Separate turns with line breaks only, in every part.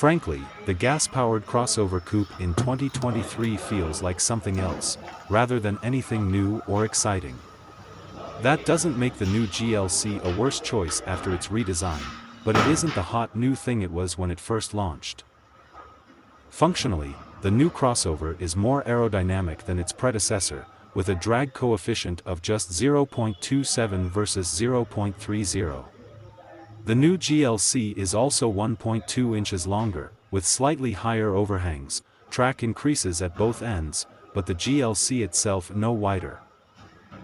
Frankly, the gas-powered crossover coupe in 2023 feels like something else, rather than anything new or exciting. That doesn't make the new GLC a worse choice after its redesign, but it isn't the hot new thing it was when it first launched. Functionally, the new crossover is more aerodynamic than its predecessor, with a drag coefficient of just 0.27 versus 0.30. The new GLC is also 1.2 inches longer, with slightly higher overhangs. Track increases at both ends, but the GLC itself no wider.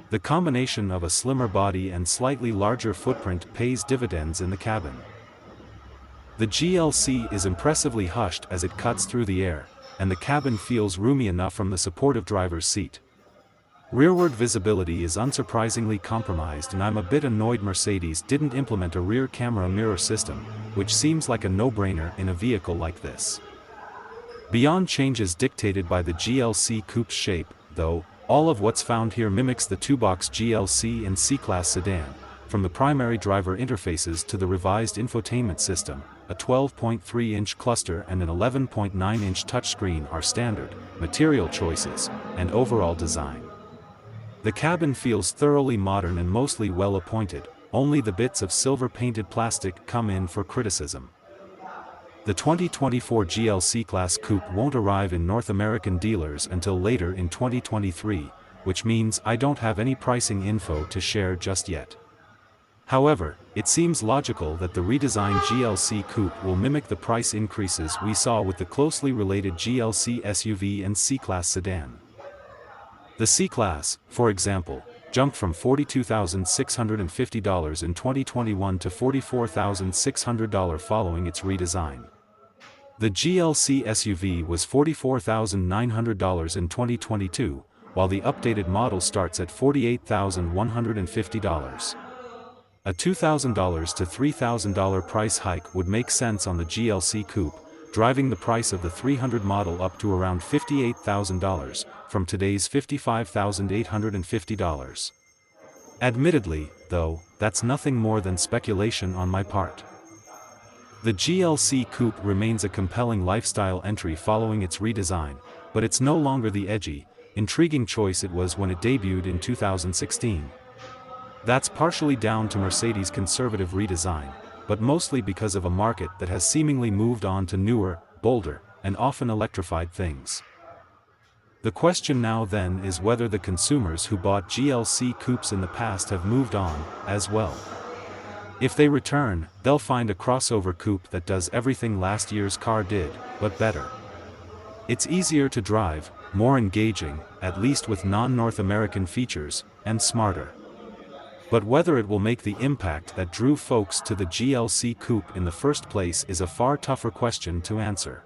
The combination of a slimmer body and slightly larger footprint pays dividends in the cabin. The GLC is impressively hushed as it cuts through the air, and the cabin feels roomy enough from the supportive driver's seat. Rearward visibility is unsurprisingly compromised, and I'm a bit annoyed Mercedes didn't implement a rear camera mirror system, which seems like a no-brainer in a vehicle like this. Beyond changes dictated by the GLC Coupe's shape, though, all of what's found here mimics the two-box GLC and C-Class sedan, from the primary driver interfaces to the revised infotainment system. A 12.3-inch cluster and an 11.9-inch touchscreen are standard. Material choices, and overall design. The cabin feels thoroughly modern and mostly well-appointed, only the bits of silver-painted plastic come in for criticism. The 2024 GLC-Class Coupe won't arrive in North American dealers until later in 2023, which means I don't have any pricing info to share just yet. However, it seems logical that the redesigned GLC Coupe will mimic the price increases we saw with the closely related GLC SUV and C-Class sedan. The C-Class, for example, jumped from $42,650 in 2021 to $44,600 following its redesign. The GLC SUV was $44,900 in 2022, while the updated model starts at $48,150. A $2,000 to $3,000 price hike would make sense on the GLC Coupe, driving the price of the 300 model up to around $58,000, from today's $55,850. Admittedly, though, that's nothing more than speculation on my part. The GLC Coupe remains a compelling lifestyle entry following its redesign, but it's no longer the edgy, intriguing choice it was when it debuted in 2016. That's partially down to Mercedes' conservative redesign, but mostly because of a market that has seemingly moved on to newer, bolder, and often electrified things. The question now then is whether the consumers who bought GLC coupes in the past have moved on, as well. If they return, they'll find a crossover coupe that does everything last year's car did, but better. It's easier to drive, more engaging, at least with non-North American features, and smarter. But whether it will make the impact that drew folks to the GLC Coupe in the first place is a far tougher question to answer.